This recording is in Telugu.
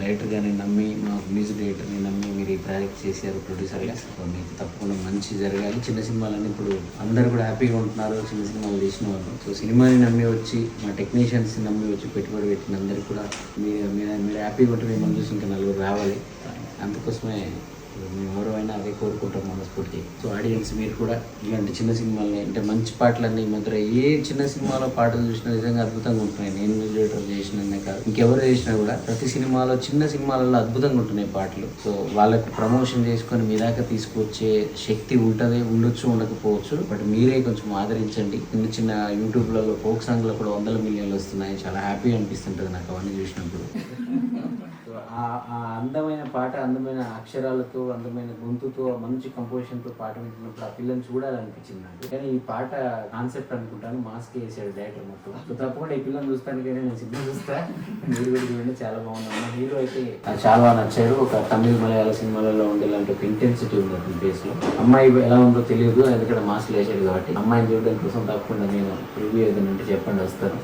డైరెక్టర్ గారిని నమ్మి, మా మ్యూజిక్ డైరెక్టర్ని నమ్మి మీరు ఈ ప్రాజెక్ట్ చేశారు ప్రొడ్యూసర్గా. సో మీకు తప్పకుండా మంచి జరగాలి. చిన్న సినిమాలన్నీ ఇప్పుడు అందరు కూడా హ్యాపీగా ఉంటున్నారు, చిన్న సినిమాలు తీసిన వాళ్ళు. సో సినిమాని నమ్మి వచ్చి, మా టెక్నీషియన్స్ని నమ్మి వచ్చి పెట్టుబడి పెట్టిన అందరికీ కూడా మీరు హ్యాపీగా ఉంటే మిమ్మల్ని చూసి ఇంకా నలుగురు రావాలి. అందుకోసమే మేము ఎవరైనా అదే కోరుకుంటాం మనస్ఫూర్తి. సో ఆడియన్స్ మీరు కూడా ఇలాంటి చిన్న సినిమాలని, అంటే మంచి పాటలన్నీ ఈ మధ్య ఏ చిన్న సినిమాలో పాటలు చూసినా నిజంగా అద్భుతంగా ఉంటున్నాయి. నేను మ్యూజిక్ చేసిననే కాదు, ఇంకెవరు చేసినా కూడా ప్రతి సినిమాలో, చిన్న సినిమాలలో అద్భుతంగా ఉంటున్నాయి పాటలు. సో వాళ్ళకు ప్రమోషన్ చేసుకొని మీ దాకా తీసుకొచ్చే శక్తి ఉండొచ్చు, ఉండకపోవచ్చు. బట్ మీరే కొంచెం ఆదరించండి. చిన్న చిన్న యూట్యూబ్లలో ఫోక్ సాంగ్లో కూడా 100 మిలియన్లు వస్తున్నాయి. చాలా హ్యాపీ అనిపిస్తుంటుంది నాకు అవన్నీ చూసినప్పుడు. ఆ అందమైన పాట, అందమైన అక్షరాలతో, అందమైన గొంతుతో, మంచి కంపోజిషన్తో పాట వింటున్నప్పుడు ఆ పిల్లని చూడాలనిపించింది నాకు. కానీ ఈ పాట కాన్సెప్ట్ అనుకుంటాను మాస్క్ వేసాడు డైరెక్టర్ మొత్తం. సో తప్పకుండా ఈ పిల్లని చూస్తానికైనా నేను సిద్ధం చూస్తా. మీరు కూడా చూడండి, చాలా బాగున్నాను. హీరో అయితే చాలా బాగా నచ్చారు. ఒక తమిళ మలయాళ సినిమాలలో ఉండేలాంటి ఒక ఇంటెన్సిటీ ఉంది అతని ఫేస్ లో. అమ్మాయి ఎలా ఉందో తెలియదు, ఎందుకంటే మాస్క్ వేసాడు కాబట్టి. అమ్మాయిని చూడడం కోసం తప్పకుండా నేను రివ్యూ ఏదైనా చెప్పండి, వస్తాను.